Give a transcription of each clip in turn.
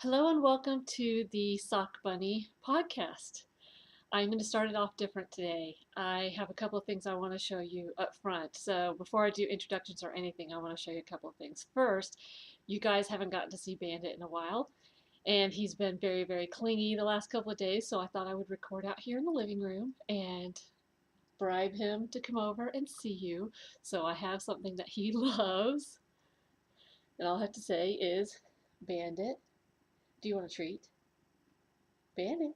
Hello and welcome to the Sock Bunny podcast. I'm going to start it off different today. I have a couple of things I want to show you up front. So before I do introductions or anything, I want to show you a couple of things. First, you guys haven't gotten to see Bandit in a while, and he's been very, very clingy the last couple of days, so I thought I would record out here in the living room and bribe him to come over and see you. So I have something that he loves, and all I have to say is, Bandit, do you want a treat? Bandit.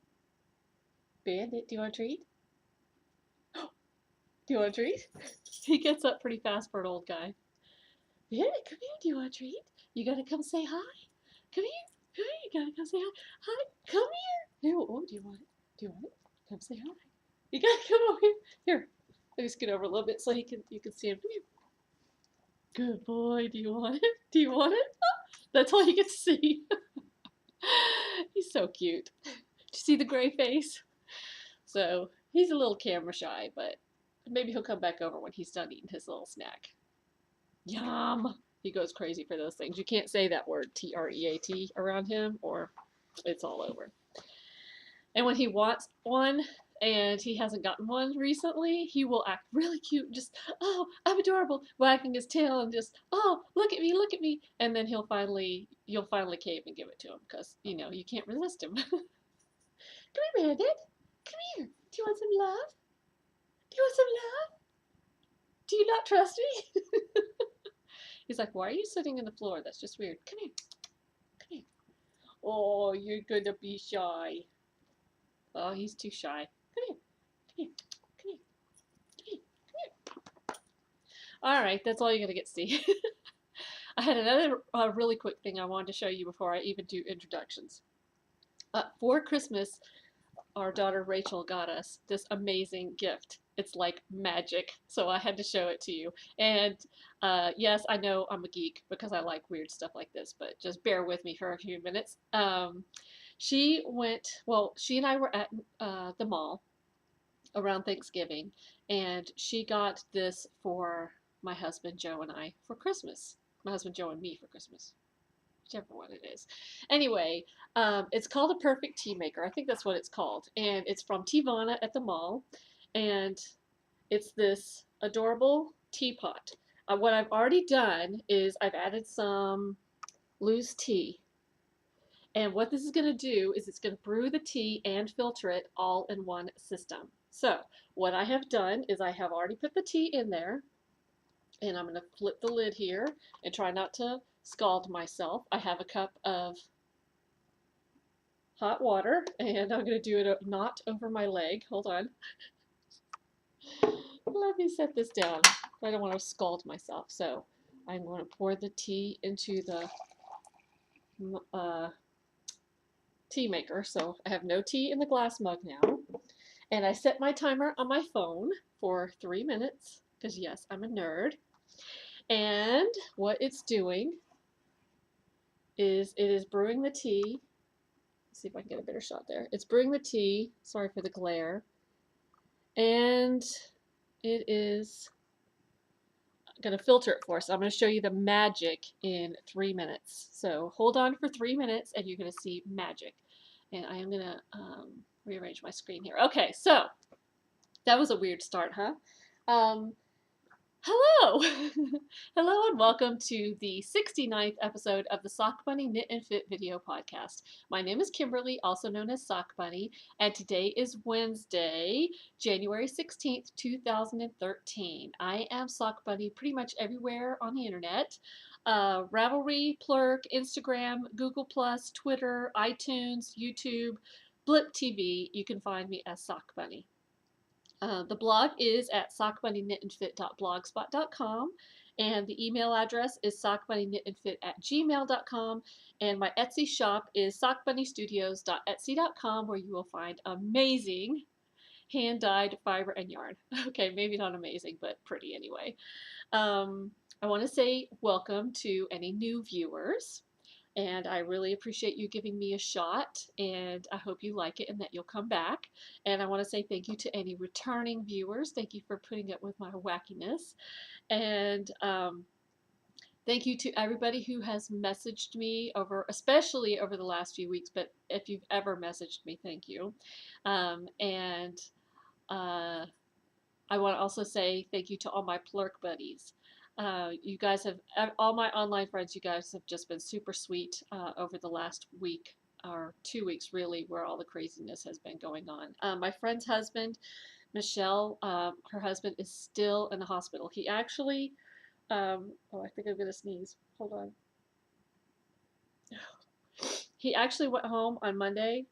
Bandit, do you want a treat? Do you want a treat? He gets up pretty fast for an old guy. Bandit, come here. Do you want a treat? You gotta come say hi. Come here. Come here. You gotta come say hi. Hi. Come here. Here. Oh, do you want it? Do you want it? Come say hi. You gotta come over here. Here. Let me scoot over a little bit so you can see him. Come here. Good boy. Do you want it? Do you want it? That's all you get to see. He's so cute. Did you see the gray face? So he's a little camera shy, but maybe he'll come back over when he's done eating his little snack. Yum! He goes crazy for those things. You can't say that word T-R-E-A-T around him or it's all over. And when he wants one and he hasn't gotten one recently, he will act really cute. Just, oh, I'm adorable, wagging his tail and just, oh, look at me, look at me. And then you'll finally cave and give it to him because, you can't resist him. Come here, Bandit. Come here. Do you want some love? Do you want some love? Do you not trust me? He's like, why are you sitting on the floor? That's just weird. Come here. Come here. Oh, you're gonna be shy. Oh, he's too shy. Come here. Come here. Come here. Come here. Come here. All right, that's all you're gonna get to see. I had another really quick thing I wanted to show you before I even do introductions. For Christmas, our daughter Rachel got us this amazing gift. It's like magic, so I had to show it to you. And yes, I know I'm a geek because I like weird stuff like this, but just bear with me for a few minutes. She and I were at the mall around Thanksgiving, and she got this for my husband Joe and I for Christmas. My husband Joe and me for Christmas. Whichever one it is. Anyway, it's called a perfect tea maker. I think that's what it's called. And it's from Tivana at the mall. And it's this adorable teapot. What I've already done is I've added some loose tea. And what this is going to do is it's going to brew the tea and filter it all in one system. So what I have done is I have already put the tea in there. And I'm going to flip the lid here and try not to scald myself. I have a cup of hot water, and I'm going to do it not over my leg. Hold on. Let me set this down. I don't want to scald myself. So I'm going to pour the tea into the tea maker. So I have no tea in the glass mug now. And I set my timer on my phone for 3 minutes, because yes, I'm a nerd. And what it's doing is it is brewing the tea. Let's see if I can get a better shot there. It's brewing the tea. Sorry for the glare. And it is going to filter it for us. I'm going to show you the magic in 3 minutes. So hold on for 3 minutes and you're going to see magic. And I am going to rearrange my screen here. Okay, so that was a weird start, huh? Hello! Hello and welcome to the 69th episode of the Sock Bunny Knit and Fit video podcast. My name is Kimberly, also known as Sock Bunny, and today is Wednesday, January 16th, 2013. I am Sock Bunny pretty much everywhere on the internet. Ravelry, Plurk, Instagram, Google+, Twitter, iTunes, YouTube, Blip TV. You can find me as Sock Bunny. The blog is at sockbunnyknitandfit.blogspot.com, and the email address is sockbunnyknitandfit@gmail.com, and my Etsy shop is sockbunnystudios.etsy.com, where you will find amazing hand-dyed fiber and yarn. Okay, maybe not amazing, but pretty anyway. I want to say welcome to any new viewers. And I really appreciate you giving me a shot, and I hope you like it and that you'll come back. And I want to say thank you to any returning viewers. Thank you for putting up with my wackiness. And Thank you to everybody who has messaged me especially over the last few weeks, but if you've ever messaged me, thank you. And I want to also say thank you to all my Plurk buddies. You guys have, all my online friends, you guys have just been super sweet over the last week or 2 weeks, really, where all the craziness has been going on. My friend's husband, Michelle, her husband is still in the hospital. He actually, oh, I think I'm going to sneeze. Hold on. He actually went home on Monday,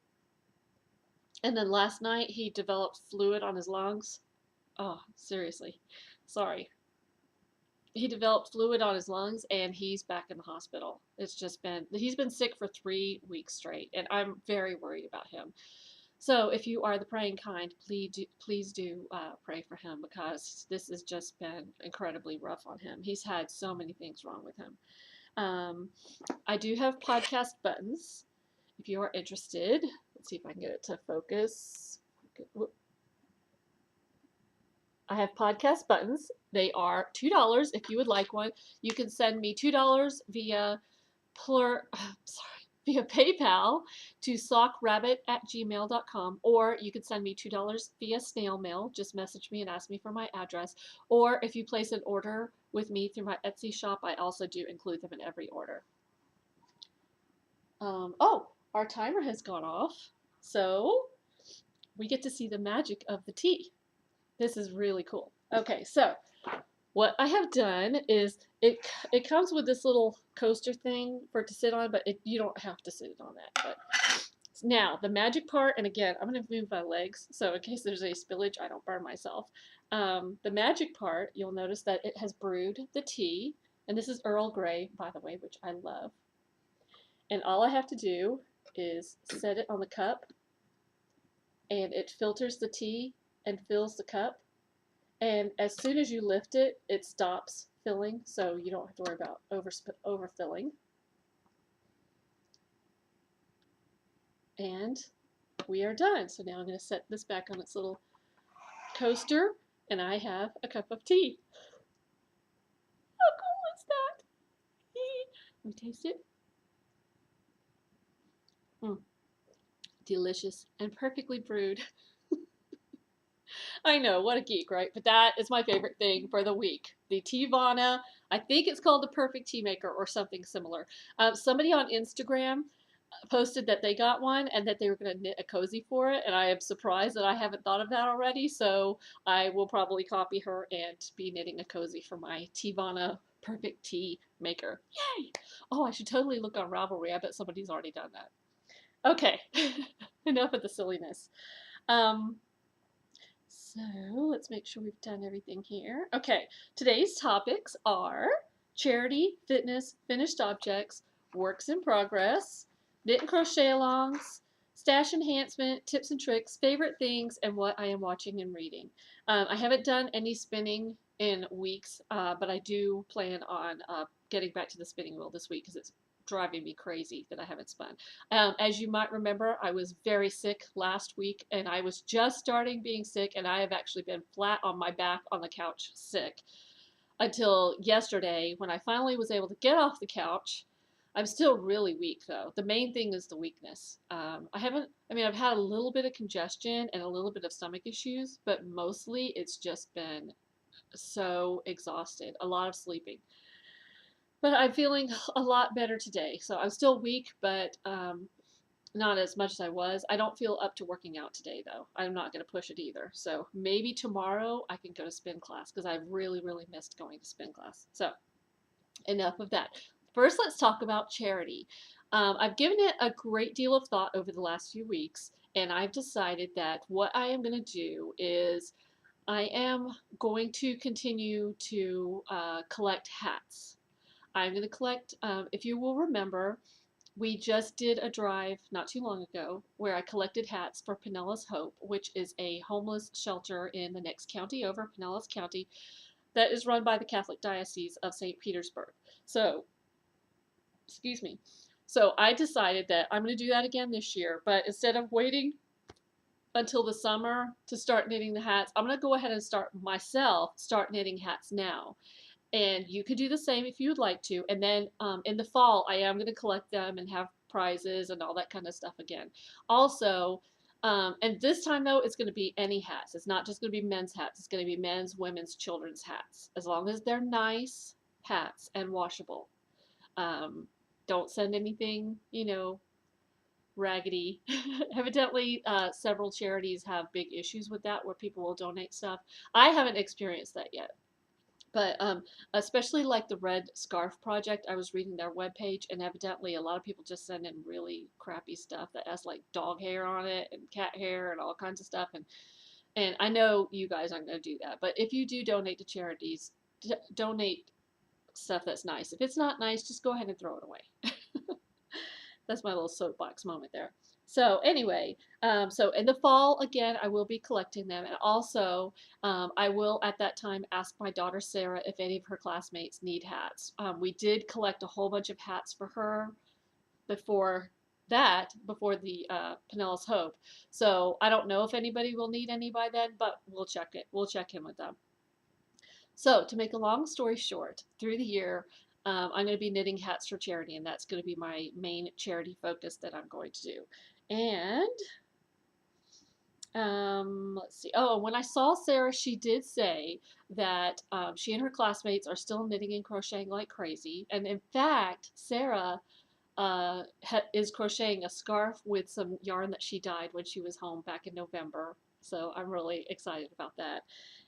and then last night he developed fluid on his lungs. Oh, seriously. Sorry. He developed fluid on his lungs and he's back in the hospital. He's been sick for 3 weeks straight, and I'm very worried about him. So if you are the praying kind, please do pray for him, because this has just been incredibly rough on him. He's had so many things wrong with him. I do have podcast buttons if you are interested. Let's see if I can get it to focus. I have podcast buttons. They are $2 if you would like one. You can send me $2 via via PayPal to sockrabbit@gmail.com, or you can send me $2 via snail mail. Just message me and ask me for my address. Or if you place an order with me through my Etsy shop, I also do include them in every order. Oh, our timer has gone off, so we get to see the magic of the tea. This is really cool. Okay, so what I have done is it comes with this little coaster thing for it to sit on, but you don't have to sit on that. But now the magic part, and again, I'm going to move my legs, so in case there's any spillage, I don't burn myself. The magic part, you'll notice that it has brewed the tea, and this is Earl Grey, by the way, which I love. And all I have to do is set it on the cup, and it filters the tea and fills the cup. And as soon as you lift it, it stops filling, so you don't have to worry about overfilling. And we are done. So now I'm going to set this back on its little coaster, and I have a cup of tea. How cool is that? Let me taste it. Delicious and perfectly brewed. I know, what a geek, right? But that is my favorite thing for the week. The Teavana, I think it's called the Perfect Tea Maker or something similar. Somebody on Instagram posted that they got one and that they were going to knit a cozy for it, and I am surprised that I haven't thought of that already, so I will probably copy her and be knitting a cozy for my Teavana Perfect Tea Maker. Yay! Oh, I should totally look on Ravelry. I bet somebody's already done that. Okay, enough of the silliness. So let's make sure we've done everything here. Okay, today's topics are charity, fitness, finished objects, works in progress, knit and crochet alongs, stash enhancement, tips and tricks, favorite things, and what I am watching and reading. I haven't done any spinning in weeks, but I do plan on getting back to the spinning wheel this week because it's driving me crazy that I haven't spun. As you might remember, I was very sick last week, and I was just starting being sick, and I have actually been flat on my back on the couch sick until yesterday when I finally was able to get off the couch. I'm still really weak though. The main thing is the weakness. I've had a little bit of congestion and a little bit of stomach issues, but mostly it's just been so exhausted, a lot of sleeping. But I'm feeling a lot better today. So I'm still weak, but not as much as I was. I don't feel up to working out today, though. I'm not going to push it either. So maybe tomorrow I can go to spin class because I've really, really missed going to spin class. So enough of that. First, let's talk about charity. I've given it a great deal of thought over the last few weeks, and I've decided that what I am going to do is I am going to continue to collect hats. I'm going to collect, if you will remember, we just did a drive not too long ago where I collected hats for Pinellas Hope, which is a homeless shelter in the next county over, Pinellas County, that is run by the Catholic Diocese of St. Petersburg. So, excuse me. So I decided that I'm going to do that again this year, but instead of waiting until the summer to start knitting the hats, I'm going to go ahead and start knitting hats now. And you could do the same if you would like to. And then in the fall, I am going to collect them and have prizes and all that kind of stuff again. Also, and this time though, it's going to be any hats. It's not just going to be men's hats. It's going to be men's, women's, children's hats. As long as they're nice hats and washable. Um, don't send anything, raggedy. Evidently, several charities have big issues with that where people will donate stuff. I haven't experienced that yet. But especially like the Red Scarf Project, I was reading their webpage, and evidently a lot of people just send in really crappy stuff that has like dog hair on it and cat hair and all kinds of stuff. And I know you guys aren't going to do that, but if you do donate to charities, donate stuff that's nice. If it's not nice, just go ahead and throw it away. That's my little soapbox moment there. So anyway, so in the fall again, I will be collecting them, and also I will at that time ask my daughter Sarah if any of her classmates need hats. We did collect a whole bunch of hats for her before before the Pinellas Hope. So I don't know if anybody will need any by then, but we'll check it. We'll check in with them. So, to make a long story short, through the year, I'm going to be knitting hats for charity, and that's going to be my main charity focus that I'm going to do. And let's see. Oh, when I saw Sarah, she did say that she and her classmates are still knitting and crocheting like crazy. And in fact, Sarah is crocheting a scarf with some yarn that she dyed when she was home back in November. So I'm really excited about that.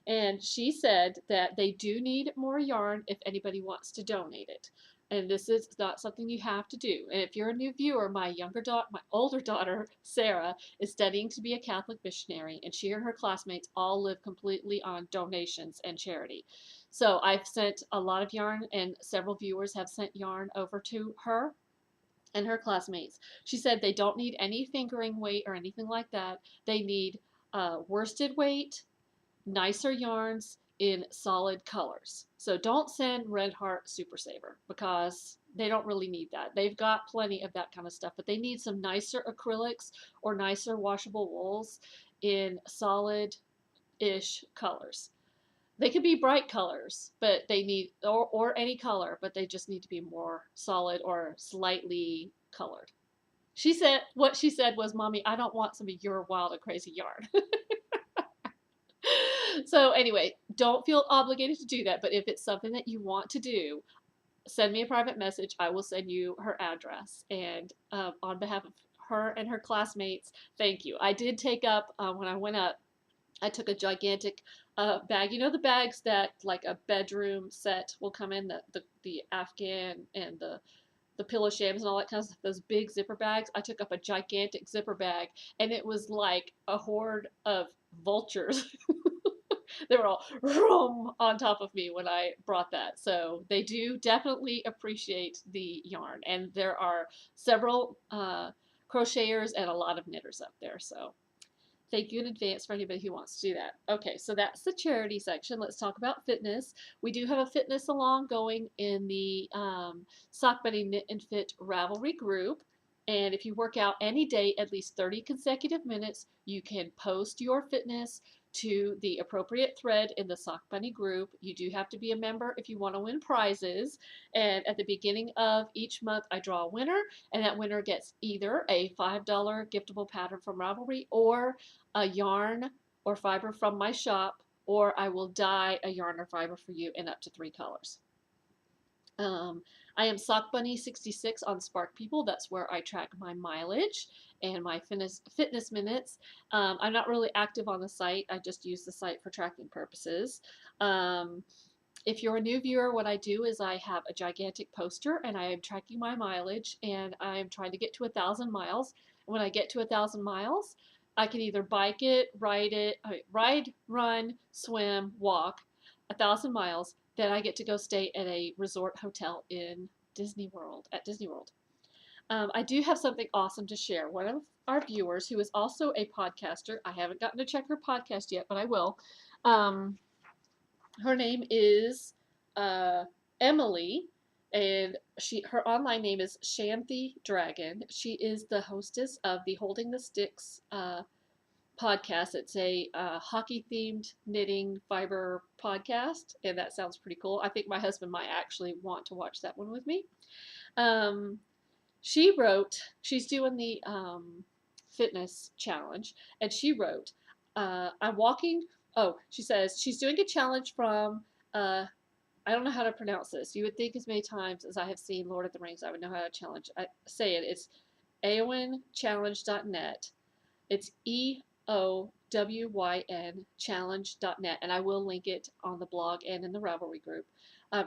And she said that they do need more yarn if anybody wants to donate it. And this is not something you have to do. And if you're a new viewer, my older daughter, Sarah, is studying to be a Catholic missionary, and she and her classmates all live completely on donations and charity. So I've sent a lot of yarn, and several viewers have sent yarn over to her and her classmates. She said they don't need any fingering weight or anything like that. They need worsted weight, nicer yarns in solid colors. So don't send Red Heart Super Saver because they don't really need that. They've got plenty of that kind of stuff, but they need some nicer acrylics or nicer washable wools in solid-ish colors. They could be bright colors, but they need, or any color, but they just need to be more solid or slightly colored. What she said was, Mommy, I don't want some of your wild and crazy yarn. So anyway, don't feel obligated to do that, but if it's something that you want to do, send me a private message. I will send you her address. And on behalf of her and her classmates, thank you. I did take up, when I went up, I took a gigantic bag. You know the bags that like a bedroom set will come in, the Afghan and the pillow shams and all that kind of stuff, those big zipper bags. I took up a gigantic zipper bag, and it was like a horde of vultures. They were all room on top of me when I brought that. So they do definitely appreciate the yarn, and there are several crocheters and a lot of knitters up there. So thank you in advance for anybody who wants to do that. Okay, so that's the charity section. Let's talk about fitness. We do have a fitness along going in the Sock Buddy Knit and Fit Ravelry group. And if you work out any day at least 30 consecutive minutes, you can post your fitness to the appropriate thread in the Sock Bunny group. You do have to be a member if you want to win prizes. And at the beginning of each month, I draw a winner, and that winner gets either a $5 giftable pattern from Ravelry or a yarn or fiber from my shop, or I will dye a yarn or fiber for you in up to 3 colors. I am Sock Bunny 66 on Spark People. That's where I track my mileage and my fitness minutes. I'm not really active on the site. I just use the site for tracking purposes. If you're a new viewer, what I do is I have a gigantic poster, and I am tracking my mileage, and I'm trying to get to 1,000 miles. When I get to 1,000 miles, I can either bike it, ride, run, swim, walk 1,000 miles. Then I get to go stay at a resort hotel in Disney World, at Disney World. I do have something awesome to share. One of our viewers, who is also a podcaster, I haven't gotten to check her podcast yet, but I will. Her name is Emily, and her online name is Shanthy Dragon. She is the hostess of the Holding the Sticks podcast. It's a hockey-themed knitting fiber podcast, and that sounds pretty cool. I think my husband might actually want to watch that one with me. Um, she's doing the fitness challenge, and she wrote, I'm walking, oh, she says she's doing a challenge from, I don't know how to pronounce this. You would think as many times as I have seen Lord of the Rings, I would know how to say it. It's eowynchallenge.net. It's EOWYN challenge.net, and I will link it on the blog and in the Ravelry group.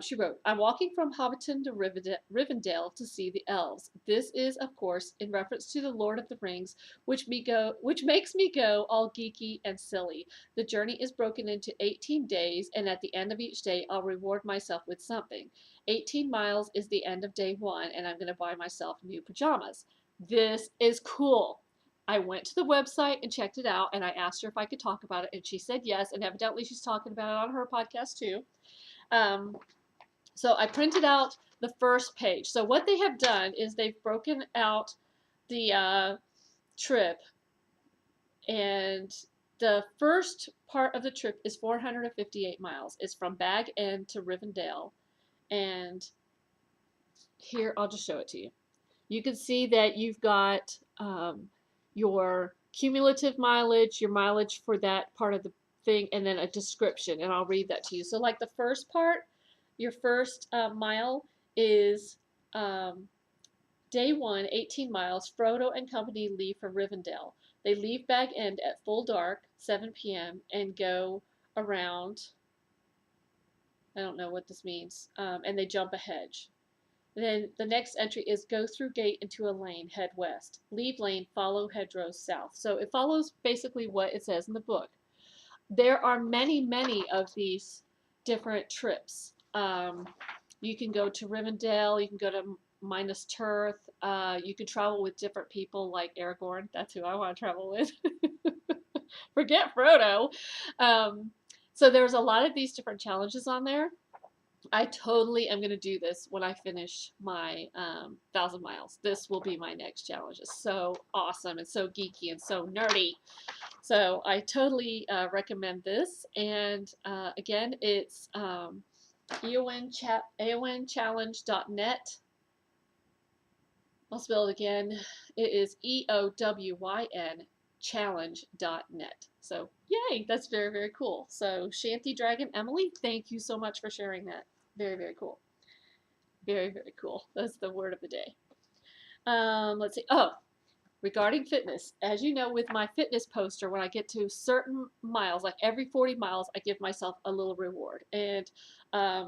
She wrote, I'm walking from Hobbiton to Rivendell to see the elves. This is, of course, in reference to the Lord of the Rings, which makes me go all geeky and silly. The journey is broken into 18 days, and at the end of each day, I'll reward myself with something. 18 miles is the end of day 1, and I'm going to buy myself new pajamas. This is cool. I went to the website and checked it out, and I asked her if I could talk about it, and she said yes, and evidently she's talking about it on her podcast too. So I printed out the first page. So what they have done is they've broken out the trip, and the first part of the trip is 458 miles. It's from Bag End to Rivendell, and here, I'll just show it to you. You can see that you've got your cumulative mileage, your mileage for that part of the thing, and then a description, and I'll read that to you. So like the first part, your first mile is day 1, 18 miles. Frodo and company leave for Rivendell. They leave Bag End at full dark, 7 p.m., and go around, I don't know what this means, and they jump a hedge. Then the next entry is go through gate into a lane, head west. Leave lane, follow hedgerows south. So it follows basically what it says in the book. There are many, many of these different trips. You can go to Rivendell, you can go to Minas Tirith, you can travel with different people like Aragorn. That's who I want to travel with. Forget Frodo. So there's a lot of these different challenges on there. I totally am going to do this when I finish my 1,000 miles. This will be my next challenge. It's so awesome and so geeky and so nerdy. So I totally recommend this. And again, it's eowynchallenge.net. I'll spell it again. It is EOWYN challenge.net. So yay, that's very, very cool. So Shanty Dragon Emily, thank you so much for sharing that. Very, very cool. Very, very cool. That's the word of the day. Let's see. Oh, regarding fitness, as you know, with my fitness poster, when I get to certain miles, like every 40 miles, I give myself a little reward. And I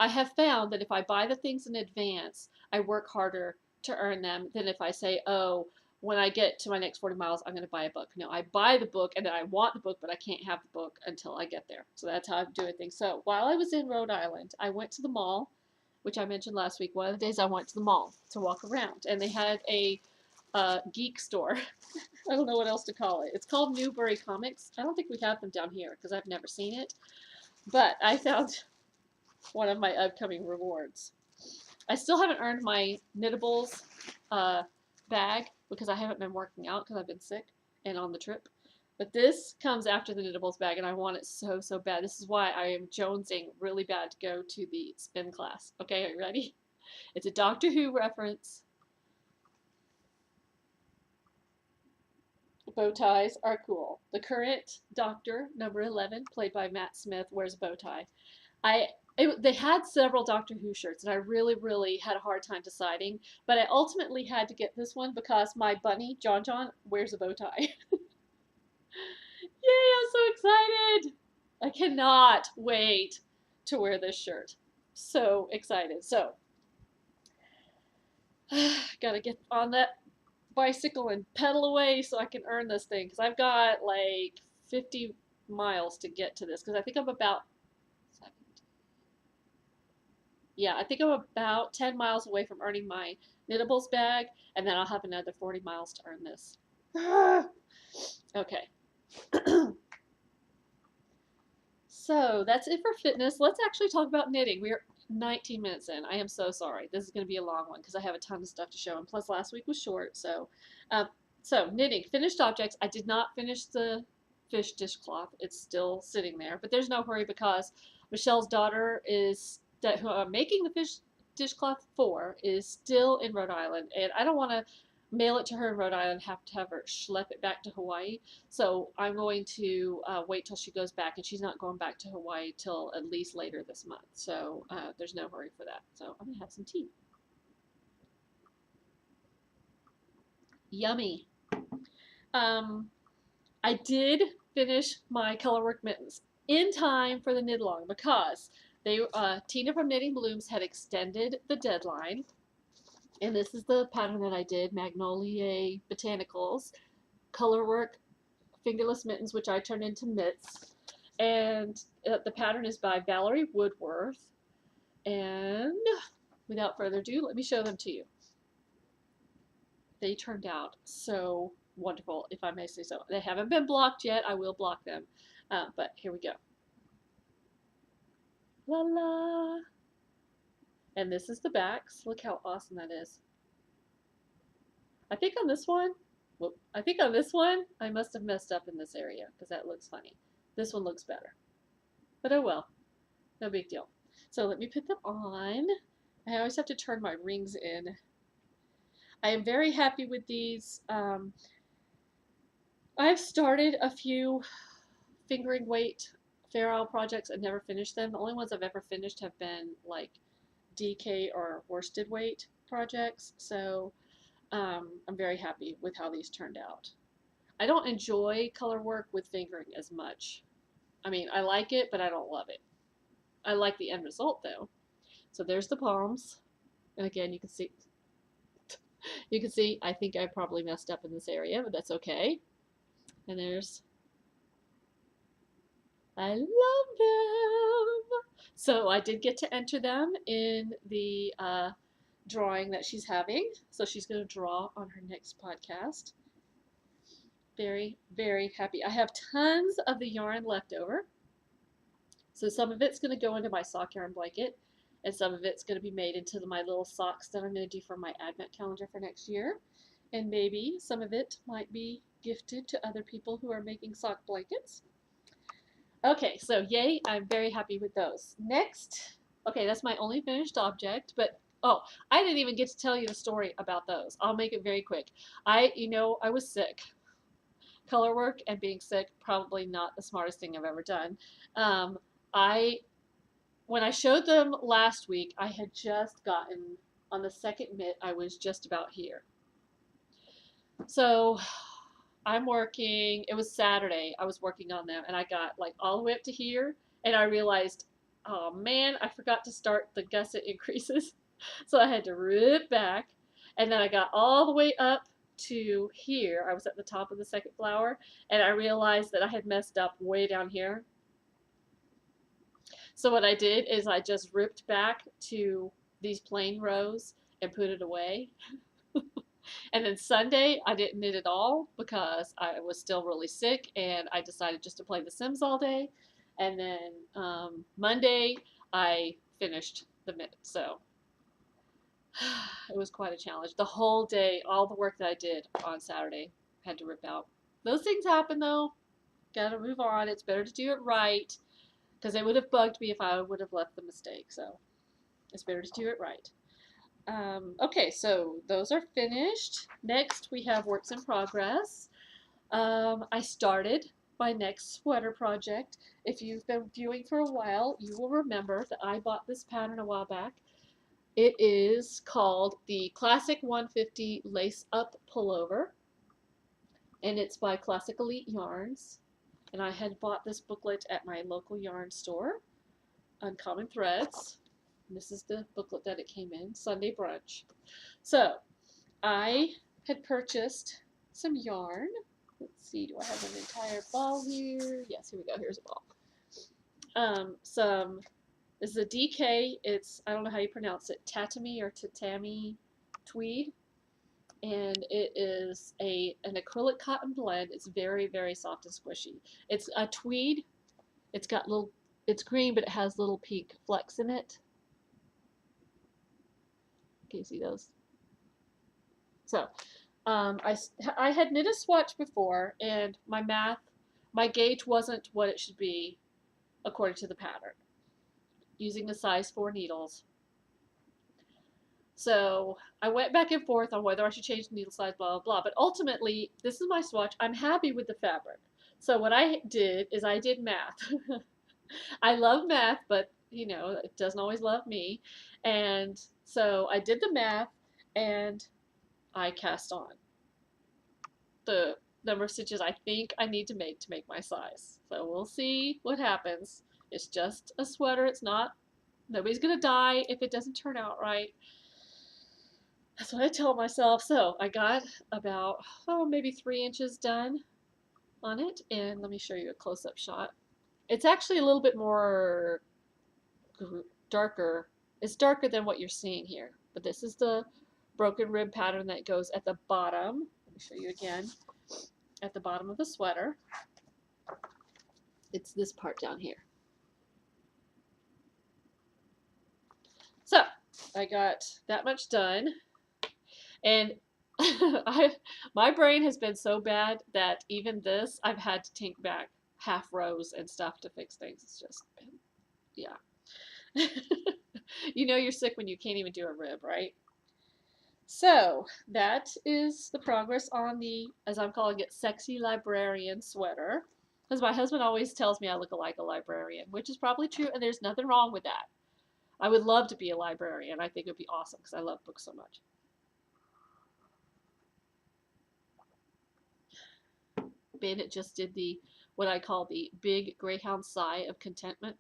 have found that if I buy the things in advance, I work harder to earn them than if I say, oh, when I get to my next 40 miles, I'm going to buy a book. No, I buy the book, and then I want the book, but I can't have the book until I get there. So that's how I'm doing things. So while I was in Rhode Island, I went to the mall, which I mentioned last week. One of the days I went to the mall to walk around, and they had a geek store. I don't know what else to call it. It's called Newbury Comics. I don't think we have them down here because I've never seen it. But I found one of my upcoming rewards. I still haven't earned my Knittables bag because I haven't been working out because I've been sick and on the trip. But this comes after the Knittables bag, and I want it so, so bad. This is why I am jonesing really bad to go to the spin class. Okay, are you ready? It's a Doctor Who reference. Bow ties are cool. The current Doctor, number 11, played by Matt Smith, wears a bow tie. They had several Doctor Who shirts, and I really, really had a hard time deciding. But I ultimately had to get this one because my bunny, John John, wears a bow tie. Yay, I'm so excited! I cannot wait to wear this shirt. So excited. So, gotta get on that bicycle and pedal away so I can earn this thing. Because I've got like 50 miles to get to this. Because I think I'm about... Yeah, I think I'm about 10 miles away from earning my Knittables bag, and then I'll have another 40 miles to earn this. Okay. So that's it for fitness. Let's actually talk about knitting. We're 19 minutes in. I am so sorry. This is going to be a long one because I have a ton of stuff to show, and plus last week was short. So So knitting, finished objects. I did not finish the fish dishcloth. It's still sitting there, but there's no hurry because Michelle's daughter is that who I'm making the fish dishcloth for is still in Rhode Island, and I don't want to mail it to her in Rhode Island, have to have her schlep it back to Hawaii. So I'm going to wait till she goes back, and she's not going back to Hawaii till at least later this month. So there's no hurry for that. So I'm gonna have some tea. Yummy. I did finish my colorwork mittens in time for the knit along because Tina from Knitting Blooms had extended the deadline, and this is the pattern that I did: Magnolia Botanicals colorwork fingerless mittens, which I turned into mitts, and the pattern is by Valerie Woodworth. And without further ado, let me show them to you. They turned out so wonderful, if I may say so. They haven't been blocked yet. I will block them. But here we go. La la. And this is the backs. Look how awesome that is. I think on this one, I must have messed up in this area because that looks funny. This one looks better. But oh well. No big deal. So let me put them on. I always have to turn my rings in. I am very happy with these. I've started a few fingering weight Fair Isle projects and never finished them. The only ones I've ever finished have been like DK or worsted weight projects. So I'm very happy with how these turned out. I don't enjoy color work with fingering as much. I mean, I like it, but I don't love it. I like the end result though. So there's the palms. And again, you can see, I think I probably messed up in this area, but that's okay. And there's, I love them. So I did get to enter them in the drawing that she's having. So she's going to draw on her next podcast. Very, very happy. I have tons of the yarn left over. So some of it's going to go into my sock yarn blanket, and some of it's going to be made into my little socks that I'm going to do for my advent calendar for next year. And maybe some of it might be gifted to other people who are making sock blankets. Okay, so yay, I'm very happy with those. Next, okay, that's my only finished object, but oh, I didn't even get to tell you the story about those. I'll make it very quick. I was sick. Color work and being sick, probably not the smartest thing I've ever done. When I showed them last week, I had just gotten, on the second mitt, I was just about here. So I'm working, it was Saturday, I was working on them, and I got like all the way up to here, and I realized, oh man, I forgot to start the gusset increases. So I had to rip back, and then I got all the way up to here. I was at the top of the second flower, and I realized that I had messed up way down here. So what I did is I just ripped back to these plain rows and put it away. And then Sunday, I didn't knit at all because I was still really sick, and I decided just to play The Sims all day. And then Monday, I finished the mitt. So it was quite a challenge. The whole day, all the work that I did on Saturday, had to rip out. Those things happen though. Gotta move on. It's better to do it right, because it would have bugged me if I would have left the mistake. So it's better to do it right. Okay, so those are finished. Next, we have works in progress. I started my next sweater project. If you've been viewing for a while, you will remember that I bought this pattern a while back. It is called the Classic 150 Lace Up Pullover, and it's by Classic Elite Yarns. And I had bought this booklet at my local yarn store, Uncommon Threads. And this is the booklet that it came in, Sunday Brunch. So I had purchased some yarn. Let's see, do I have an entire ball here? Yes, here we go. Here's a ball. This is a DK. It's, I don't know how you pronounce it, tatami or tatami tweed. And it is an acrylic cotton blend. It's very, very soft and squishy. It's a tweed. It's got little, it's green, but it has little pink flecks in it. Can you see those? So I had knit a swatch before, and my gauge wasn't what it should be according to the pattern, using the size 4 needles. So I went back and forth on whether I should change the needle size, blah, blah, blah. But ultimately, this is my swatch. I'm happy with the fabric. So what I did is I did math. I love math, but it doesn't always love me. And so I did the math and I cast on the number of stitches I think I need to make my size. So we'll see what happens. It's just a sweater. It's not, nobody's gonna die if it doesn't turn out right. That's what I tell myself. So I got about, maybe 3 inches done on it. And let me show you a close-up shot. It's actually a little bit more darker. It's darker than what you're seeing here. But this is the broken rib pattern that goes at the bottom. Let me show you again. At the bottom of the sweater. It's this part down here. So I got that much done. And my brain has been so bad that even this, I've had to take back half rows and stuff to fix things. It's just been, yeah. You're sick when you can't even do a rib, right? So that is the progress on the, as I'm calling it, sexy librarian sweater. Because my husband always tells me I look like a librarian, which is probably true, and there's nothing wrong with that. I would love to be a librarian. I think it would be awesome because I love books so much. Bandit just did what I call the big greyhound sigh of contentment.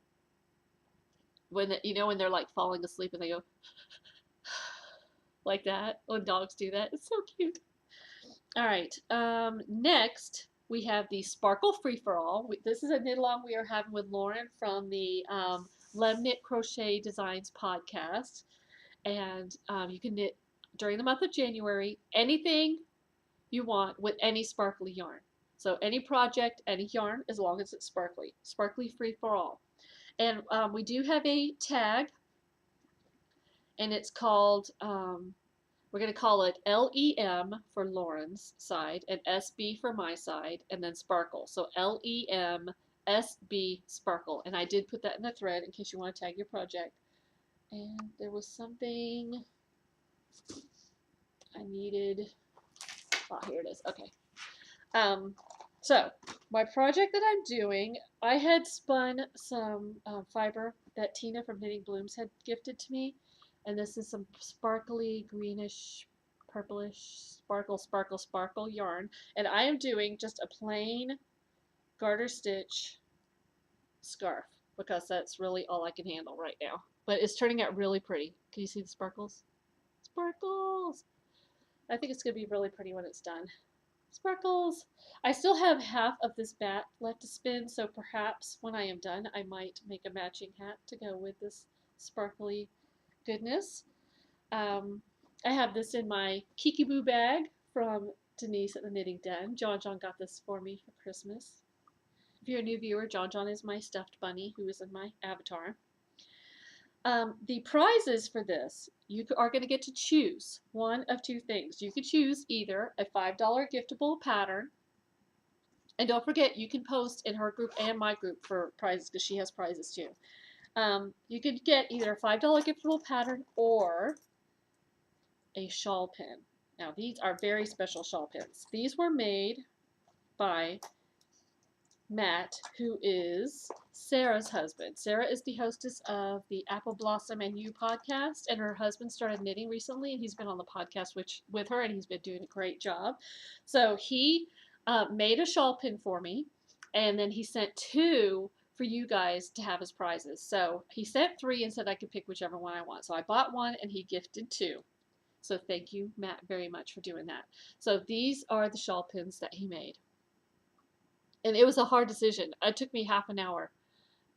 When when they're like falling asleep and they go like that. When dogs do that, it's so cute. All right. Next we have the Sparkle Free for All. This is a knit along we are having with Lauren from the Lem Knit Crochet Designs podcast, and you can knit during the month of January anything you want with any sparkly yarn. So any project, any yarn, as long as it's sparkly. Sparkly Free for All. And we do have a tag, and it's called, we're going to call it LEM for Lauren's side, and SB for my side, and then Sparkle. So LEM SB Sparkle. And I did put that in the thread in case you want to tag your project. And there was something I needed. Oh, here it is. Okay. So my project that I'm doing, I had spun some fiber that Tina from Knitting Blooms had gifted to me, and this is some sparkly greenish purplish sparkle yarn, and I am doing just a plain garter stitch scarf because that's really all I can handle right now, but it's turning out really pretty. Can you see the sparkles? Sparkles! I think it's going to be really pretty when it's done. Sparkles! I still have half of this bat left to spin, so perhaps when I am done, I might make a matching hat to go with this sparkly goodness. I have this in my Geeky Boo bag from Denise at the Knitting Den. John got this for me for Christmas. If you're a new viewer, John is my stuffed bunny who is in my avatar. The prizes for this, you are going to get to choose one of two things. You could choose either a $5 giftable pattern, and don't forget you can post in her group and my group for prizes because she has prizes too. You could get either a $5 giftable pattern or a shawl pin. Now these are very special shawl pins. These were made by Matt, who is Sarah's husband. Sarah is the hostess of the Apple Blossom and You podcast, and her husband started knitting recently, and he's been on the podcast with her, and he's been doing a great job. So he made a shawl pin for me, and then he sent 2 for you guys to have as prizes. So he sent 3 and said I could pick whichever one I want. So I bought 1, and he gifted 2. So thank you, Matt, very much for doing that. So these are the shawl pins that he made. And it was a hard decision. It took me half an hour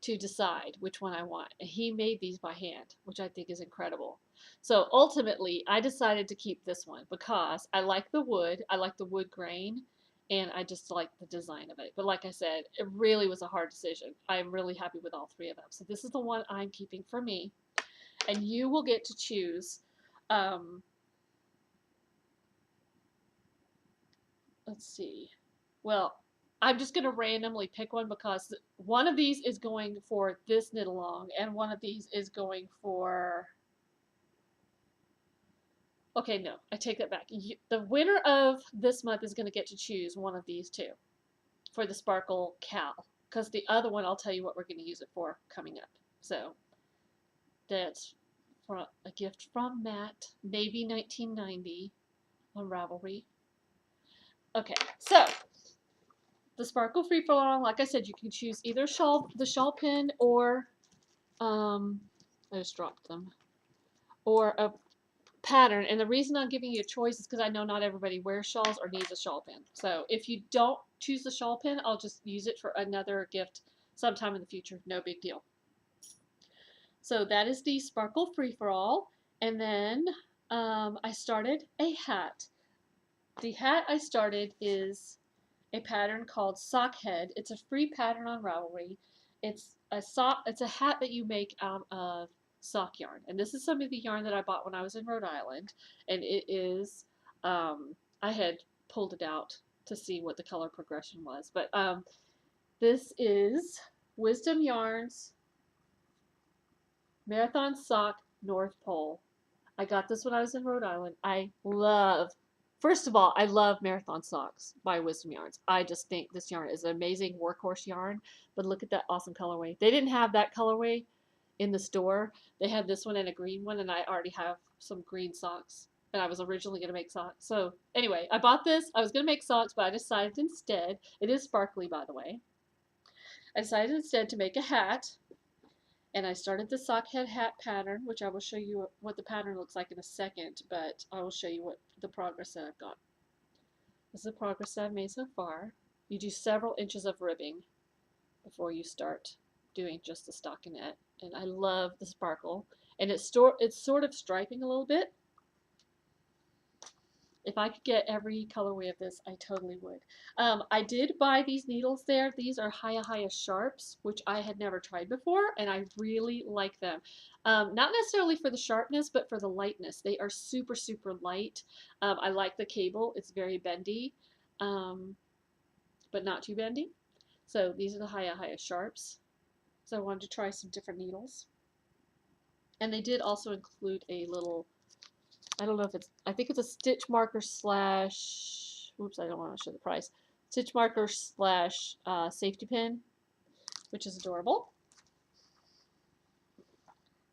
to decide which one I want. And he made these by hand, which I think is incredible. So ultimately, I decided to keep this one because I like the wood grain, and I just like the design of it. But like I said, it really was a hard decision. I'm really happy with all 3 of them. So this is the one I'm keeping for me. And you will get to choose let's see. Well, I'm just going to randomly pick one because one of these is going for this knit along and one of these is going for, okay, no, I take that back. The winner of this month is going to get to choose one of these two for the Sparkle Cal, because the other one, I'll tell you what we're going to use it for coming up. So that's for a gift from Matt, Navy 1990 on Ravelry. Okay, so the Sparkle Free For All, like I said, you can choose either the shawl pin or, I just dropped them, or a pattern. And the reason I'm giving you a choice is because I know not everybody wears shawls or needs a shawl pin. So if you don't choose the shawl pin, I'll just use it for another gift sometime in the future. No big deal. So that is the Sparkle Free For All. And then I started a hat. The hat I started is a pattern called Sock Head. It's a free pattern on Ravelry. It's a hat that you make out of sock yarn. And this is some of the yarn that I bought when I was in Rhode Island. And it is, I had pulled it out to see what the color progression was. But this is Wisdom Yarns Marathon Sock North Pole. I got this when I was in Rhode Island. First of all, I love Marathon Socks by Wisdom Yarns. I just think this yarn is an amazing workhorse yarn, but look at that awesome colorway. They didn't have that colorway in the store. They had this one and a green one, and I already have some green socks, and I was originally going to make socks. So anyway, I bought this. I was going to make socks, but I decided instead, it is sparkly, by the way. I decided instead to make a hat. And I started the sock head hat pattern, which I will show you what the pattern looks like in a second, but I will show you what the progress that I've got. This is the progress that I've made so far. You do several inches of ribbing before you start doing just the stockinette. And I love the sparkle. And it's sort of striping a little bit. If I could get every colorway of this, I totally would. I did buy these needles there. These are Hiya Sharps, which I had never tried before, and I really like them. Not necessarily for the sharpness, but for the lightness. They are super, super light. I like the cable. It's very bendy, but not too bendy. So these are the Hiya Sharps. So I wanted to try some different needles. And they did also include a little, I don't know if I think it's a stitch marker slash, oops, I don't want to show the price. Stitch marker slash safety pin, which is adorable.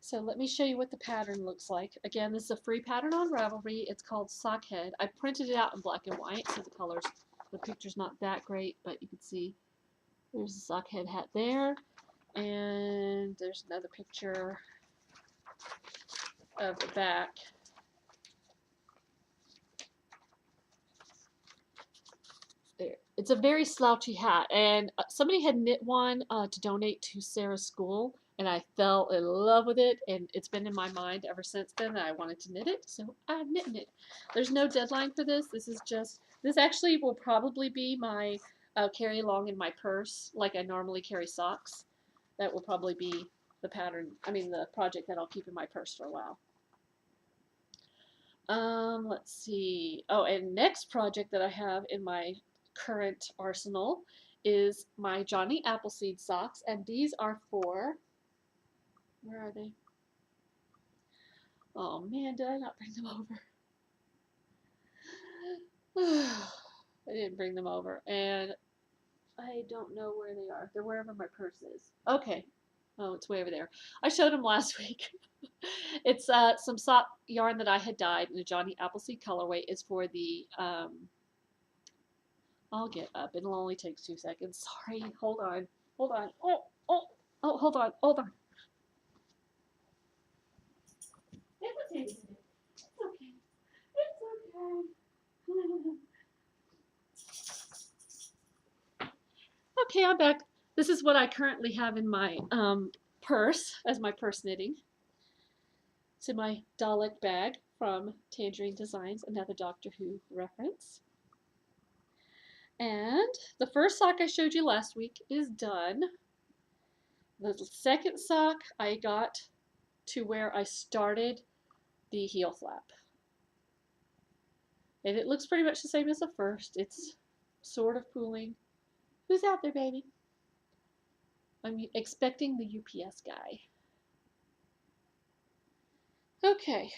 So let me show you what the pattern looks like. Again, this is a free pattern on Ravelry. It's called Sock Head. I printed it out in black and white, so the picture's not that great, but you can see there's a sock head hat there. And there's another picture of the back. There. It's a very slouchy hat, and somebody had knit one to donate to Sarah's school, and I fell in love with it, and it's been in my mind ever since then that I wanted to knit it, so I'm knitting it. There's no deadline for this. This actually will probably be my carry along in my purse, like I normally carry socks. That will probably be the project that I'll keep in my purse for a while. Let's see. Oh, and next project that I have in my current arsenal is my Johnny Appleseed socks, and these are for, where are they? Oh man, did I not bring them over? I didn't bring them over, and I don't know where they are. They're wherever my purse is. Okay. Oh, it's way over there. I showed them last week. It's some sock yarn that I had dyed in a Johnny Appleseed colorway. Is for the I'll get up. It'll only take 2 seconds. Sorry. Hold on. Hold on. Oh, hold on. Hold on. It's okay. It's okay. It's okay. Okay, I'm back. This is what I currently have in my purse as my purse knitting. It's in my Dalek bag from Tangerine Designs, another Doctor Who reference. And the first sock I showed you last week is done. The second sock I got to where I started the heel flap. And it looks pretty much the same as the first. It's sort of pooling. Who's out there, baby? I'm expecting the UPS guy. Okay.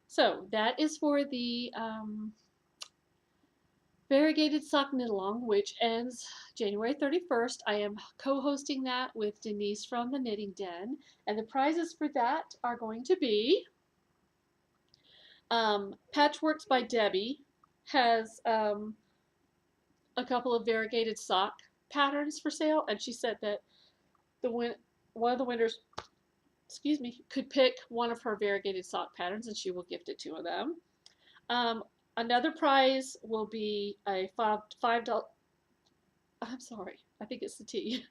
So that is for the variegated sock knit along, which ends January 31st. I am co-hosting that with Denise from the Knitting Den, and the prizes for that are going to be Patchworks by Debbie has a couple of variegated sock patterns for sale, and she said that one of the winners, excuse me, could pick one of her variegated sock patterns, and she will gift it to them. Another prize will be a $5. I'm sorry, I think it's the T.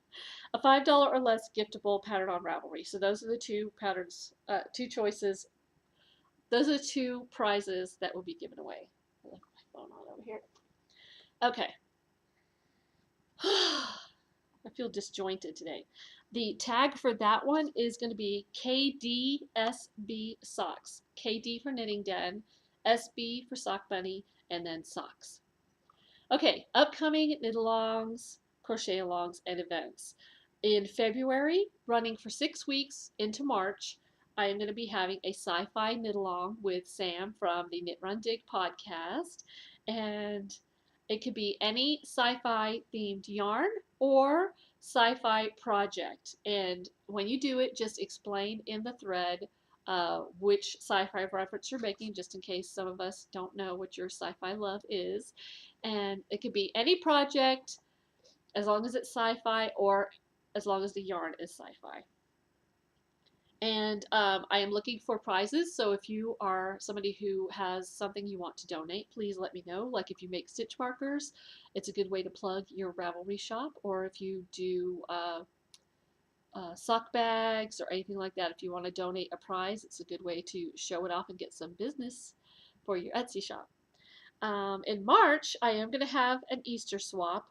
A $5 or less giftable pattern on Ravelry. So those are the two patterns, two choices. Those are the two prizes that will be given away. I left my phone on over here. Okay. I feel disjointed today. The tag for that one is going to be KDSB Socks. KD for Knitting Den, SB for Sock Bunny, and then socks. Okay, upcoming knit-alongs, crochet-alongs, and events. In February, running for 6 weeks into March, I am going to be having a sci-fi knit-along with Sam from the Knit Run Dig podcast, and it could be any sci-fi themed yarn or sci-fi project. And when you do it, just explain in the thread which sci-fi reference you're making, just in case some of us don't know what your sci-fi love is. And it could be any project as long as it's sci-fi or as long as the yarn is sci-fi. And I am looking for prizes, so if you are somebody who has something you want to donate, please let me know. Like if you make stitch markers, it's a good way to plug your Ravelry shop, or if you do sock bags or anything like that, if you want to donate a prize, it's a good way to show it off and get some business for your Etsy shop. In March, I am going to have an Easter swap.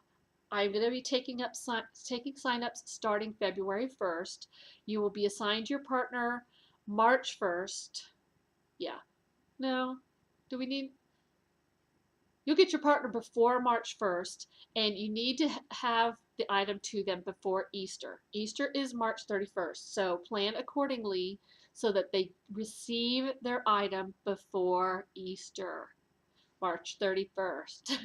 I'm going to be taking signups starting February 1st. You will be assigned your partner March 1st. Yeah. No. Do we need? You'll get your partner before March 1st, and you need to have the item to them before Easter. Easter is March 31st, so plan accordingly so that they receive their item before Easter. March 31st.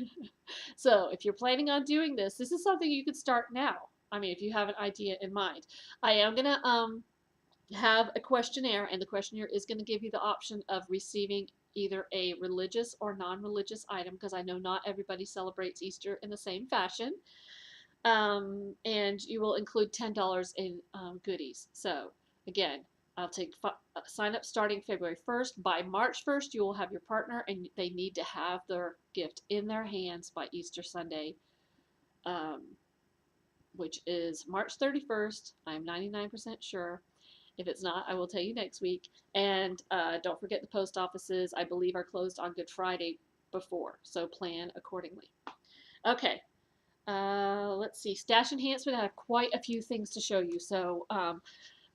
So if you're planning on doing this, this is something you could start now. I mean, if you have an idea in mind. I am going to have a questionnaire, and the questionnaire is going to give you the option of receiving either a religious or non-religious item, because I know not everybody celebrates Easter in the same fashion. And you will include $10 in goodies. So again, I'll take sign up starting February 1st. By March 1st, you will have your partner, and they need to have their gift in their hands by Easter Sunday, which is March 31st. I'm 99% sure. If it's not, I will tell you next week. And don't forget the post offices, I believe, are closed on Good Friday before, so plan accordingly. Okay. Let's see. Stash enhancement. I have quite a few things to show you, so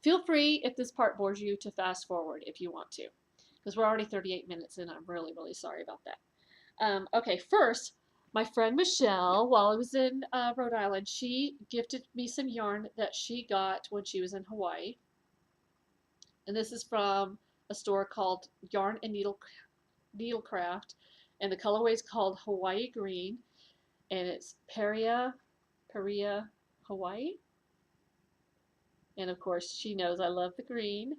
feel free, if this part bores you, to fast forward if you want to, because we're already 38 minutes in. I'm really, really sorry about that. Okay, first, my friend Michelle, while I was in Rhode Island, she gifted me some yarn that she got when she was in Hawaii. And this is from a store called Yarn and Needlecraft, and the colorway is called Hawaii Green, and it's Paria, Hawaii. And of course, she knows I love the green.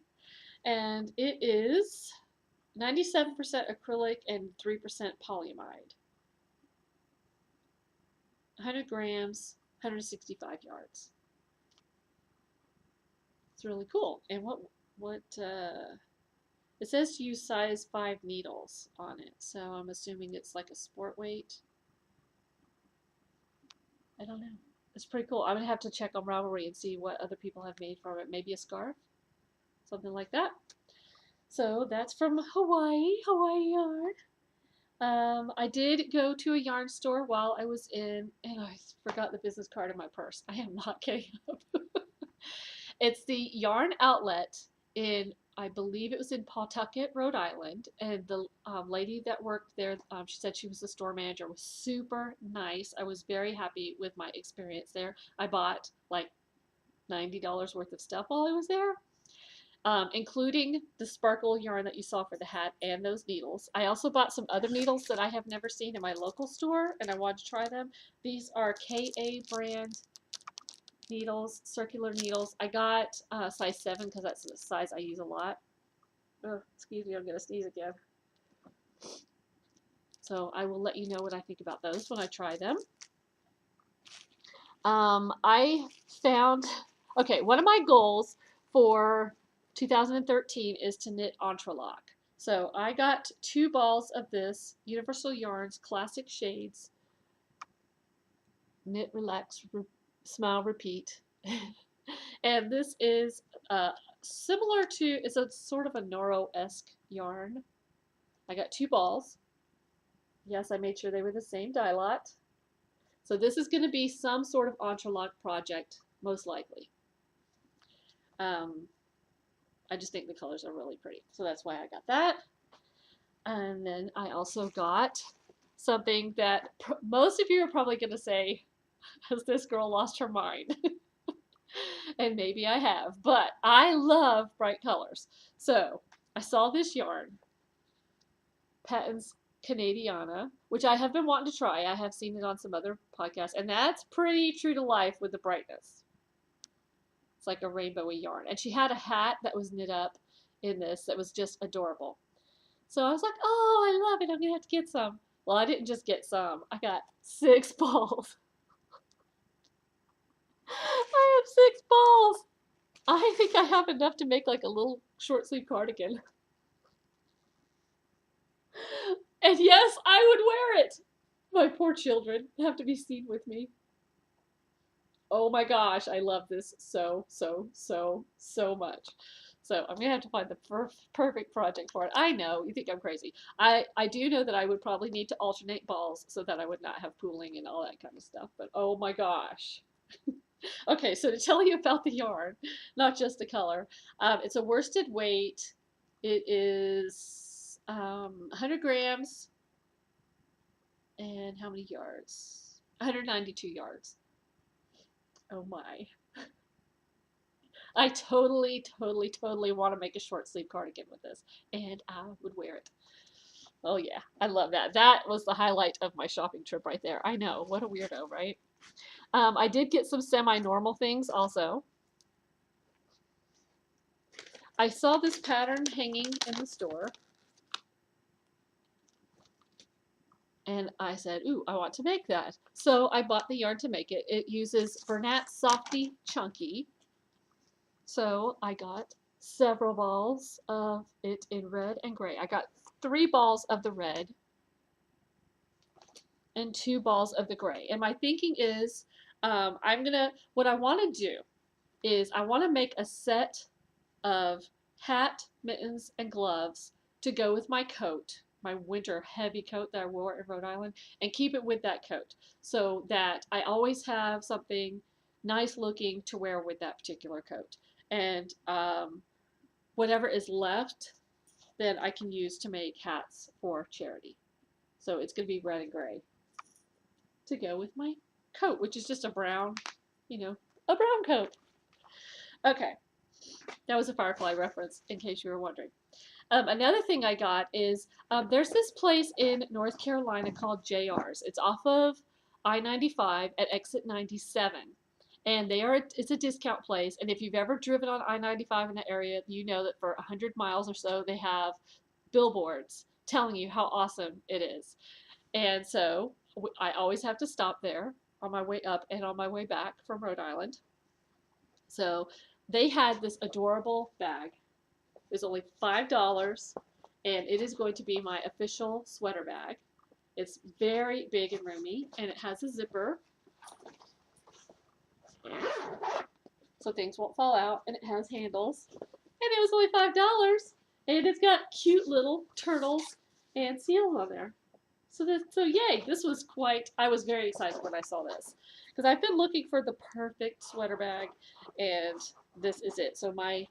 And it is 97% acrylic and 3% polyamide. 100 grams, 165 yards. It's really cool. And it says to use size 5 needles on it. So I'm assuming it's like a sport weight. I don't know. It's pretty cool. I'm going to have to check on Ravelry and see what other people have made from it. Maybe a scarf? Something like that. So that's from Hawaii yarn. I did go to a yarn store while I was in, and I forgot the business card in my purse. I am not getting up. It's the Yarn Outlet in I believe it was in Pawtucket, Rhode Island, and the lady that worked there, she said she was the store manager, was super nice. I was very happy with my experience there. I bought like $90 worth of stuff while I was there, including the sparkle yarn that you saw for the hat and those needles. I also bought some other needles that I have never seen in my local store, and I wanted to try them. These are KA brand needles, circular needles. I got size 7 because that's the size I use a lot. Oh, excuse me, I'm going to sneeze again. So I will let you know what I think about those when I try them. I found, okay, one of my goals for 2013 is to knit entrelac. So I got 2 balls of this Universal Yarns Classic Shades Knit, Relax, Smile, Repeat. And this is similar to, it's a sort of a Noro-esque yarn. I got 2 balls. Yes, I made sure they were the same dye lot. So this is going to be some sort of entrelac project, most likely. I just think the colors are really pretty. So that's why I got that. And then I also got something that most of you are probably going to say, has this girl lost her mind? And maybe I have, but I love bright colors. So I saw this yarn, Patton's Canadiana, which I have been wanting to try. I have seen it on some other podcasts, and that's pretty true to life with the brightness. It's like a rainbowy yarn. And she had a hat that was knit up in this that was just adorable. So I was like, oh, I love it. I'm going to have to get some. Well, I didn't just get some. I got 6 balls. I have 6 balls. I think I have enough to make like a little short sleeve cardigan. And yes, I would wear it. My poor children have to be seen with me. Oh my gosh, I love this so much. So I'm going to have to find the perfect project for it. I know, you think I'm crazy. I do know that I would probably need to alternate balls so that I would not have pooling and all that kind of stuff. But oh my gosh. Okay, so to tell you about the yarn, not just the color, it's a worsted weight. It is 100 grams and how many yards? 192 yards. Oh my. I totally want to make a short sleeve cardigan with this, and I would wear it. Oh yeah, I love that. That was the highlight of my shopping trip right there. I know, what a weirdo, right? I did get some semi-normal things also. I saw this pattern hanging in the store, and I said, ooh, I want to make that. So I bought the yarn to make it. It uses Bernat Softy Chunky. So I got several balls of it in red and gray. I got 3 balls of the red and 2 balls of the gray. And my thinking is, what I want to do is I want to make a set of hat, mittens, and gloves to go with my coat, my winter heavy coat that I wore in Rhode Island, and keep it with that coat so that I always have something nice looking to wear with that particular coat. And whatever is left, then I can use to make hats for charity. So it's going to be red and gray to go with my coat, which is just a brown, a brown coat. Okay, that was a Firefly reference, in case you were wondering. Another thing I got is there's this place in North Carolina called JR's. It's off of I-95 at exit 97. And it's a discount place. And if you've ever driven on I-95 in the area, you know that for 100 miles or so, they have billboards telling you how awesome it is. And so I always have to stop there on my way up and on my way back from Rhode Island. So they had this adorable bag. It was only $5, and it is going to be my official sweater bag. It's very big and roomy, and it has a zipper, so things won't fall out, and it has handles. And it was only $5, and it's got cute little turtles and seals on there. So yay, I was very excited when I saw this, because I've been looking for the perfect sweater bag, and this is it. So my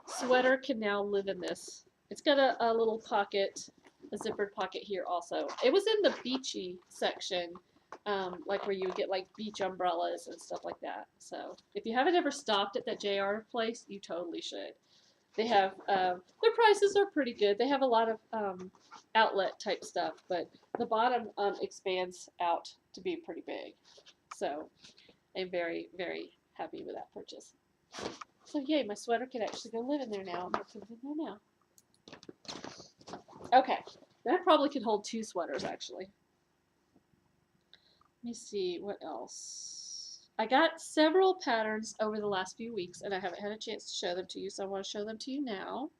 sweater can now live in this. It's got a little pocket, a zippered pocket here also. It was in the beachy section, like where you would get like beach umbrellas and stuff like that. So if you haven't ever stopped at that JR place, you totally should. They have their prices are pretty good. They have a lot of outlet type stuff, but the bottom expands out to be pretty big. So I'm very, very happy with that purchase. So yay, my sweater can actually go live in there now. I'm gonna put it in there now. Okay, that probably could hold 2 sweaters actually. Let me see what else. I got several patterns over the last few weeks, and I haven't had a chance to show them to you, so I want to show them to you now.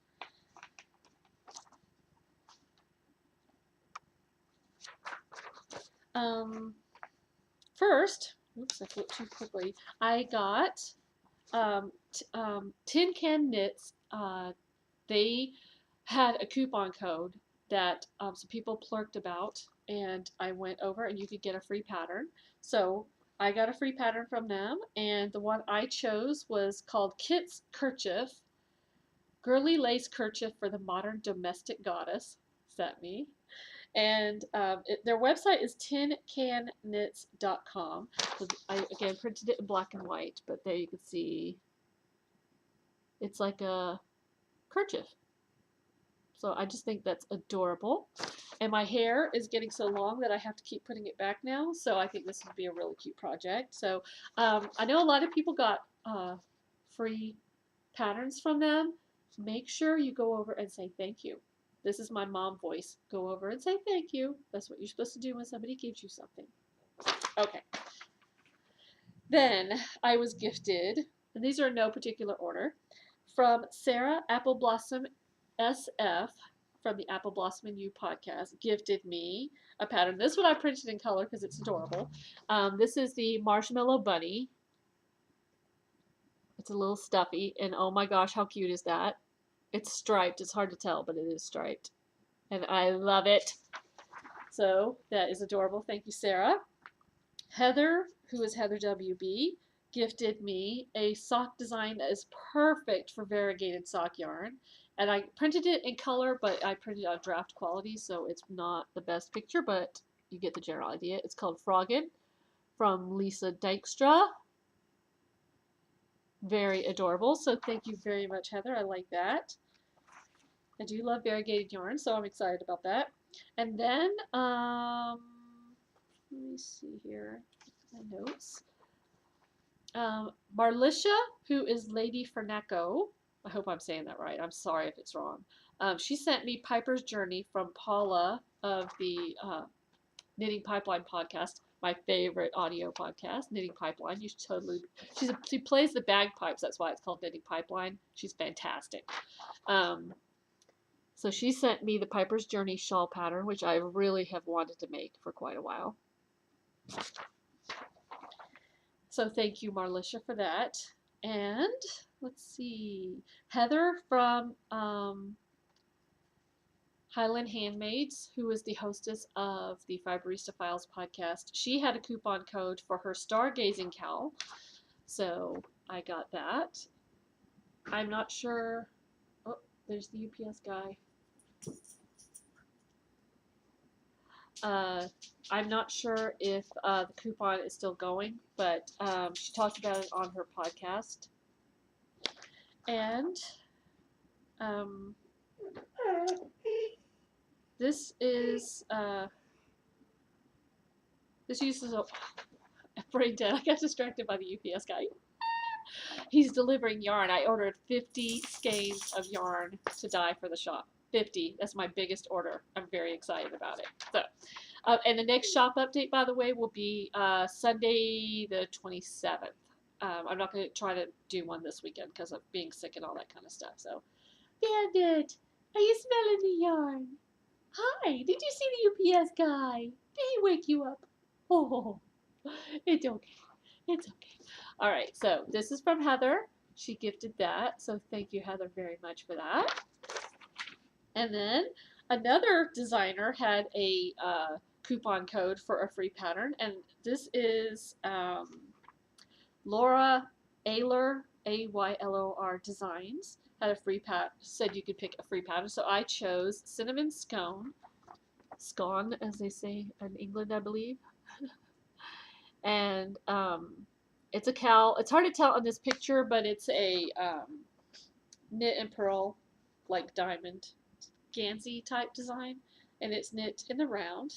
First, oops, I flipped too quickly. I got Tin Can Knits. They had a coupon code that some people plurked about, and I went over and you could get a free pattern. So I got a free pattern from them, and the one I chose was called Kit's Kerchief, Girly Lace Kerchief for the Modern Domestic Goddess. Is that me? And their website is tincannknits.com. So I, again, printed it in black and white, but there you can see it's like a kerchief. So I just think that's adorable. And my hair is getting so long that I have to keep putting it back now. So I think this would be a really cute project. So I know a lot of people got free patterns from them. Make sure you go over and say thank you. This is my mom voice. Go over and say thank you. That's what you're supposed to do when somebody gives you something. Okay. Then I was gifted, and these are in no particular order, from Sarah Apple Blossom SF from the Apple Blossom and You podcast, gifted me a pattern. This one I printed in color because it's adorable. This is the Marshmallow Bunny. It's a little stuffy, and oh my gosh, how cute is that? It's striped. It's hard to tell, but it is striped. And I love it. So that is adorable. Thank you, Sarah. Heather, who is Heather WB, gifted me a sock design that is perfect for variegated sock yarn. And I printed it in color, but I printed on draft quality, so it's not the best picture, but you get the general idea. It's called Froggin from Lisa Dykstra. Very adorable. So thank you very much, Heather. I like that. I do love variegated yarn, so I'm excited about that. And then, let me see here, my notes. Marlisha, who is Lady Fernaco, I hope I'm saying that right. I'm sorry if it's wrong. She sent me Piper's Journey from Paula of the Knitting Pipeline podcast, my favorite audio podcast, Knitting Pipeline. You should totally. She plays the bagpipes. That's why it's called Knitting Pipeline. She's fantastic. So she sent me the Piper's Journey shawl pattern, which I really have wanted to make for quite a while. So thank you, Marlisha, for that. And let's see, Heather from Highland Handmaids, who is the hostess of the Fiberista Files podcast, she had a coupon code for her stargazing cowl. So I got that. I'm not sure. Oh, there's the UPS guy. I'm not sure if the coupon is still going, but she talked about it on her podcast. And this is this uses a brain dead. I got distracted by the UPS guy. He's delivering yarn. I ordered 50 skeins of yarn to dye for the shop. 50. That's my biggest order. I'm very excited about it. So, and the next shop update, by the way, will be Sunday the 27th. I'm not going to try to do one this weekend because of being sick and all that kind of stuff. So, Bandit, are you smelling the yarn? Hi, did you see the UPS guy? Did he wake you up? Oh, it's okay. It's okay. All right, so this is from Heather. She gifted that, so thank you, Heather, very much for that. And then another designer had a coupon code for a free pattern, and this is Laura Aylor, Aylor Designs, had a free said you could pick a free pattern. So I chose cinnamon scone, as they say in England, I believe. And it's a cowl. It's hard to tell on this picture, but it's a knit and purl, like diamond, Gansey type design, and it's knit in the round,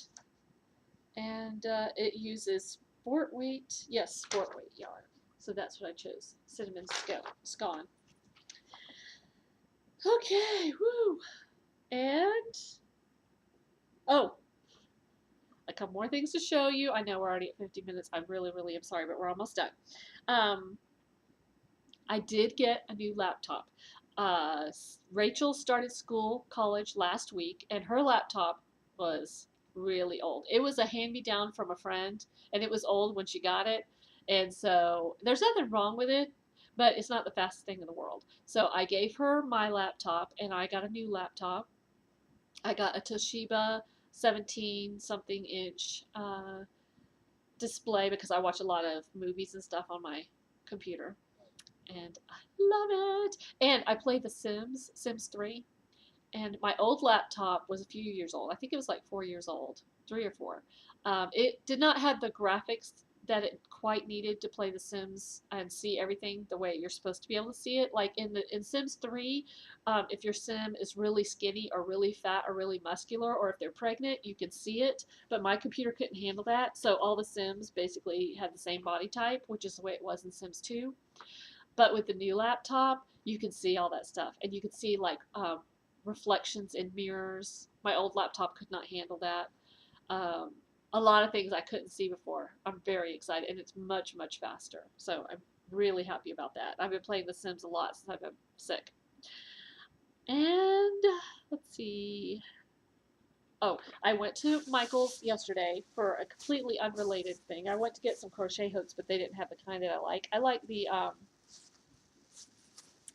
and it uses sport weight, yes, sport weight yarn. So that's what I chose, cinnamon scone. Okay, woo, and oh, a couple more things to show you. I know we're already at 50 minutes. I really, really am sorry, but we're almost done. I did get a new laptop. Rachel started college last week, and her laptop was really old. It was a hand-me-down from a friend, and it was old when she got it. And so there's nothing wrong with it, but it's not the fastest thing in the world. So I gave her my laptop, and I got a new laptop. I got a Toshiba 17 something inch display because I watch a lot of movies and stuff on my computer, and I love it. And I play The Sims 3, and my old laptop was a few years old. I think it was like 4 years old, 3 or 4. It did not have the graphics that it quite needed to play The Sims and see everything the way you're supposed to be able to see it. Like in Sims 3, if your sim is really skinny or really fat or really muscular, or if they're pregnant, you can see it. But my computer couldn't handle that, so all the Sims basically had the same body type, which is the way it was in Sims 2. But with the new laptop, you can see all that stuff, and you can see like reflections in mirrors. My old laptop could not handle that. A lot of things I couldn't see before. I'm very excited, and it's much, much faster. So I'm really happy about that. I've been playing The Sims a lot since I've been sick. And let's see. Oh, I went to Michael's yesterday for a completely unrelated thing. I went to get some crochet hooks, but they didn't have the kind that I like. I like the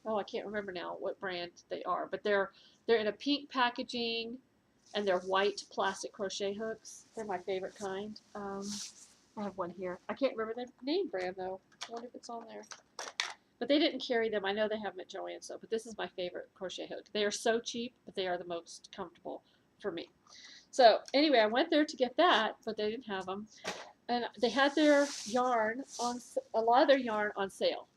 oh, I can't remember now what brand they are, but they're in a pink packaging, and they're white plastic crochet hooks. They're my favorite kind. I have one here. I can't remember the name brand though. I wonder if it's on there. But they didn't carry them. I know they have them at Joann's, but this is my favorite crochet hook. They are so cheap, but they are the most comfortable for me. So anyway, I went there to get that, but they didn't have them. And they had their yarn on, a lot of their yarn on sale.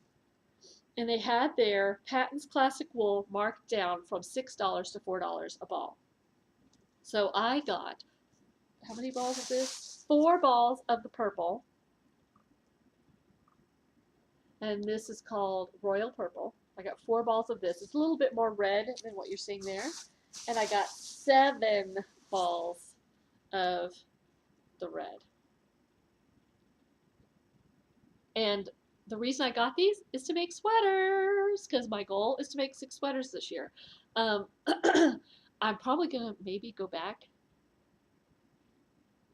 And they had their Patton's Classic Wool marked down from $6 to $4 a ball. So I got, how many balls of this? 4 balls of the purple. And this is called Royal Purple. I got 4 balls of this. It's a little bit more red than what you're seeing there. And I got 7 balls of the red. And the reason I got these is to make sweaters, because my goal is to make 6 sweaters this year. I'm probably going to maybe go back.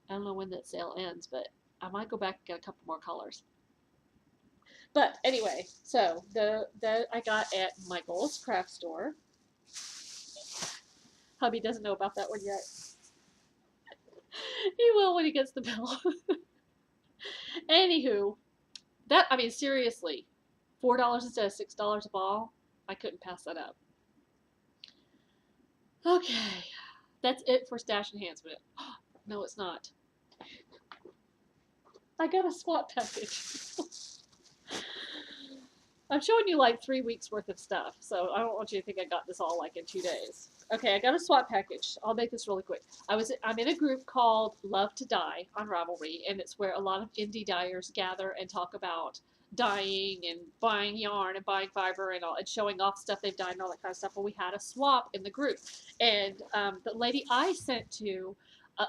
I don't know when that sale ends, but I might go back and get a couple more colors. But anyway, so the I got at Michael's craft store. Hubby doesn't know about that one yet. He will when he gets the bill. Anywho, that, I mean, seriously, $4 instead of $6 a ball, I couldn't pass that up. Okay, that's it for stash enhancement. No, it's not. I got a swap package. I'm showing you like 3 weeks worth of stuff, so I don't want you to think I got this all like in 2 days. Okay, I got a swap package. I'll make this really quick. I'm in a group called Love to Dye on Ravelry, and it's where a lot of indie dyers gather and talk about dyeing and buying yarn and buying fiber and all, and showing off stuff they've dyed and all that kind of stuff. But we had a swap in the group, and the lady I sent to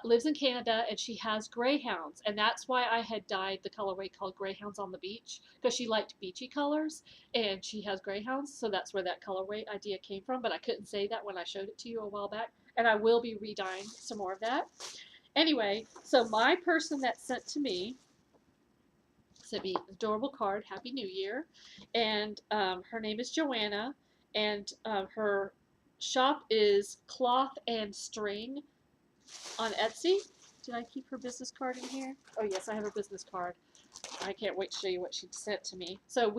lives in Canada, and she has greyhounds, and that's why I had dyed the colorway called Greyhounds on the Beach, because she liked beachy colors, and she has greyhounds, so that's where that colorway idea came from. But I couldn't say that when I showed it to you a while back, and I will be re-dyeing some more of that. Anyway, so my person that sent to me sent me an adorable card, Happy New Year, and her name is Joanna, and her shop is Cloth and String on Etsy. Did I keep her business card in here? Oh yes, I have her business card. I can't wait to show you what she sent to me. So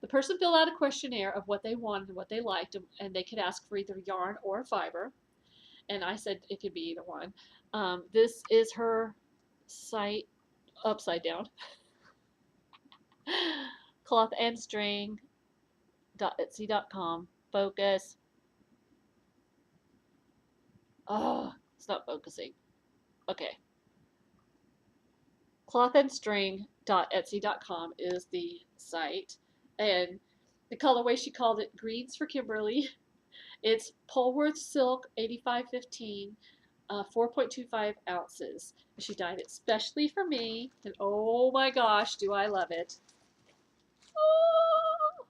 the person filled out a questionnaire of what they wanted and what they liked, and they could ask for either yarn or fiber. And I said it could be either one. This is her site upside down. clothandstring.etsy.com. Focus. Oh, it's not focusing. Okay. clothandstring.etsy.com is the site. And the colorway, she called it Greens for Kimberly. It's Polworth Silk 8515, 4.25 ounces. She dyed it specially for me, and oh my gosh, do I love it. Oh,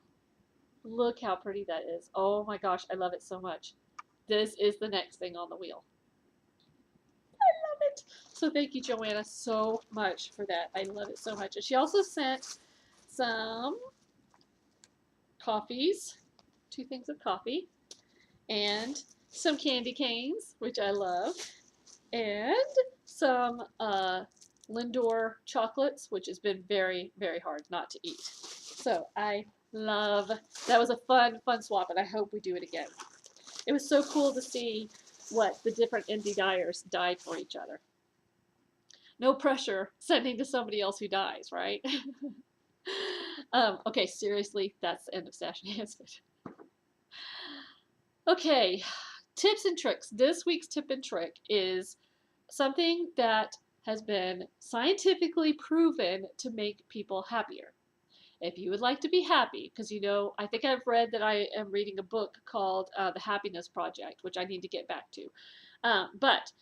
look how pretty that is. Oh my gosh, I love it so much. This is the next thing on the wheel. I love it. So thank you, Joanna, so much for that. I love it so much. And she also sent some coffees, 2 things of coffee, and some candy canes, which I love, and some Lindor chocolates, which has been very, very hard not to eat. So I love, that was a fun swap, and I hope we do it again. It was so cool to see what the different indie dyers dyed for each other. No pressure sending to somebody else who dies, right? Okay, seriously, that's the end of Stash Enhancement. Okay, tips and tricks. This week's tip and trick is something that has been scientifically proven to make people happier. If you would like to be happy, because I think I've read that I am reading a book called The Happiness Project, which I need to get back to. But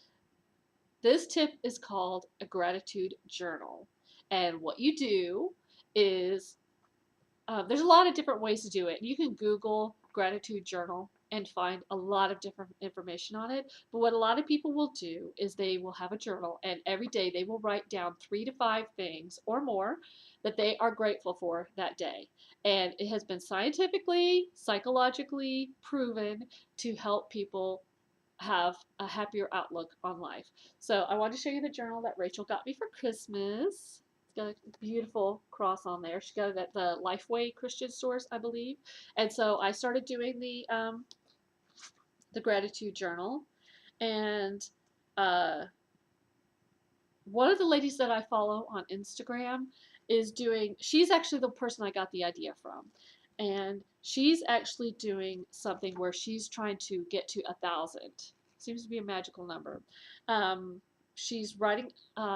this tip is called a gratitude journal. And what you do is, there's a lot of different ways to do it. You can Google gratitude journal and find a lot of different information on it. But what a lot of people will do is they will have a journal, and every day they will write down 3 to 5 things or more that they are grateful for that day. And it has been scientifically, psychologically proven to help people have a happier outlook on life. So I want to show you the journal that Rachel got me for Christmas. It's got a beautiful cross on there. She got it at the Lifeway Christian stores, I believe. And so I started doing the gratitude journal. And one of the ladies that I follow on Instagram she's actually the person I got the idea from. And she's actually doing something where she's trying to get to 1,000. Seems to be a magical number. She's writing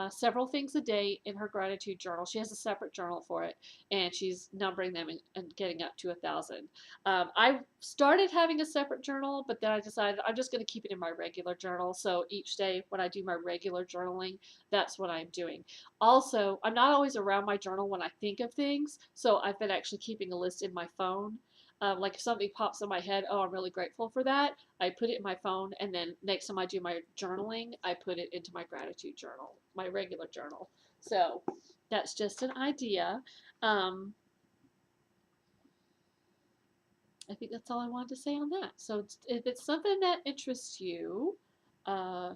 several things a day in her gratitude journal. She has a separate journal for it, and she's numbering them and getting up to 1,000. I started having a separate journal, but then I decided I'm just going to keep it in my regular journal. So each day when I do my regular journaling, that's what I'm doing. Also, I'm not always around my journal when I think of things, so I've been actually keeping a list in my phone. Like if something pops in my head, oh, I'm really grateful for that, I put it in my phone, and then next time I do my journaling, I put it into my gratitude journal, my regular journal. So that's just an idea. I think that's all I wanted to say on that. So if it's something that interests you, I'm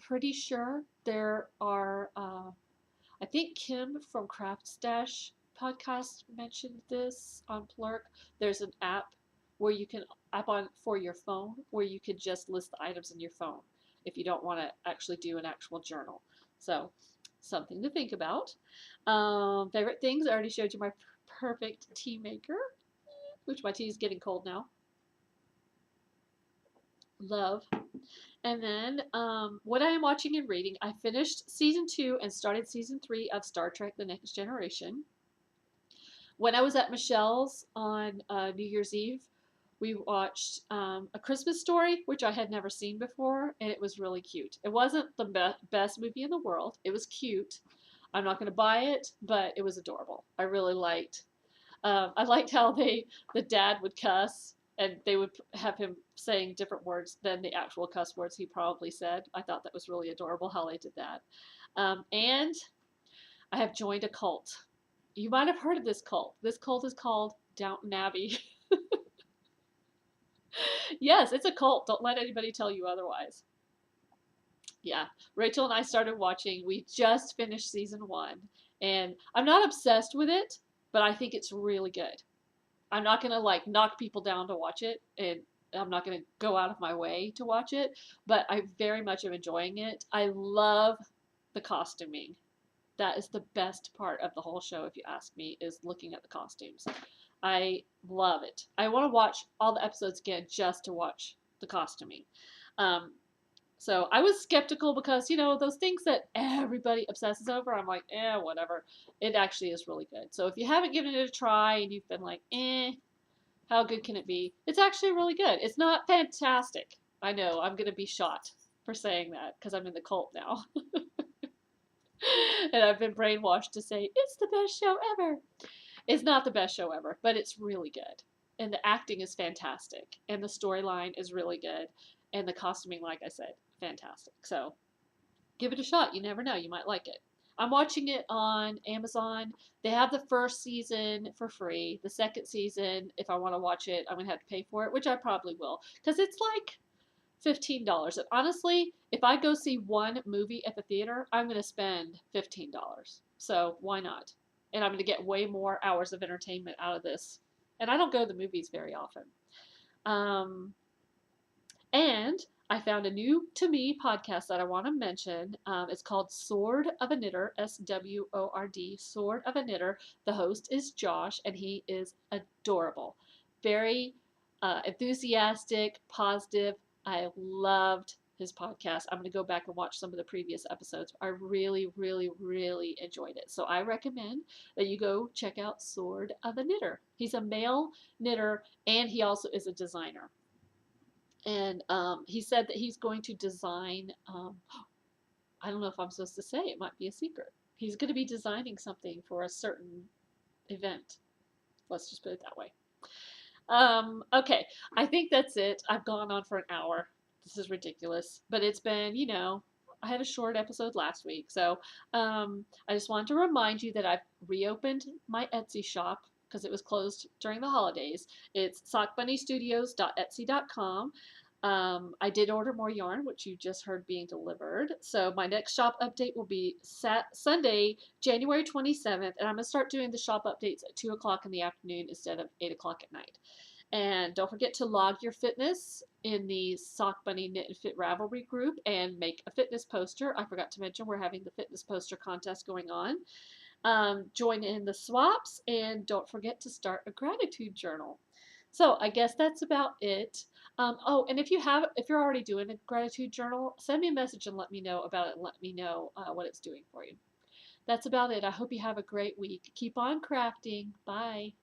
pretty sure there are, I think Kim from Craft Stash podcast mentioned this on Plurk. There's an app for your phone where you could just list the items in your phone if you don't want to actually do an actual journal. So something to think about. Favorite things, I already showed you my perfect tea maker, which my tea is getting cold now. Love. And then what I am watching and reading, I finished season 2 and started season 3 of Star Trek The Next Generation. When I was at Michelle's on New Year's Eve, we watched A Christmas Story, which I had never seen before, and it was really cute. It wasn't the best movie in the world. It was cute. I'm not going to buy it, but it was adorable. I really liked. I liked how the dad would cuss, and they would have him saying different words than the actual cuss words he probably said. I thought that was really adorable how they did that. And I have joined a cult. You might have heard of this cult. This cult is called Downton Abbey. Yes, it's a cult. Don't let anybody tell you otherwise. Yeah, Rachel and I started watching. We just finished season one, and I'm not obsessed with it, but I think it's really good. I'm not gonna like knock people down to watch it, and I'm not gonna go out of my way to watch it, but I very much am enjoying it. I love the costuming. That is the best part of the whole show, if you ask me, is looking at the costumes. I love it. I want to watch all the episodes again just to watch the costuming. Um, so I was skeptical because, those things that everybody obsesses over, I'm like, whatever. It actually is really good. So if you haven't given it a try and you've been like, how good can it be? It's actually really good. It's not fantastic. I know, I'm going to be shot for saying that because I'm in the cult now. And I've been brainwashed to say, it's the best show ever. It's not the best show ever, but it's really good. And the acting is fantastic. And the storyline is really good. And the costuming, like I said, fantastic. So give it a shot. You never know. You might like it. I'm watching it on Amazon. They have the first season for free. The second season, if I want to watch it, I'm going to have to pay for it, which I probably will. Because it's like $15. And honestly, if I go see one movie at the theater, I'm going to spend $15. So why not? And I'm going to get way more hours of entertainment out of this. And I don't go to the movies very often. Um, and I found a new to me podcast that I want to mention. It's called Sword of a Knitter, SWORD, Sword of a Knitter. The host is Josh, and he is adorable. Very enthusiastic, positive. I loved his podcast. I'm going to go back and watch some of the previous episodes. I really, really, really enjoyed it. So I recommend that you go check out Sword of a Knitter. He's a male knitter, and he also is a designer. And he said that he's going to design, I don't know if I'm supposed to say, it might be a secret. He's going to be designing something for a certain event. Let's just put it that way. Okay, I think that's it. I've gone on for an hour. This is ridiculous. But it's been, I had a short episode last week. So I just wanted to remind you that I've reopened my Etsy shop because it was closed during the holidays. It's sockbunnystudios.etsy.com. I did order more yarn, which you just heard being delivered. So my next shop update will be Sunday, January 27th, and I'm going to start doing the shop updates at 2 o'clock in the afternoon instead of 8 o'clock at night. And don't forget to log your fitness in the Sock Bunny Knit and Fit Ravelry group and make a fitness poster. I forgot to mention we're having the fitness poster contest going on. Join in the swaps, and don't forget to start a gratitude journal. So I guess that's about it. And if you're already doing a gratitude journal, send me a message and let me know about it and let me know what it's doing for you. That's about it. I hope you have a great week. Keep on crafting. Bye.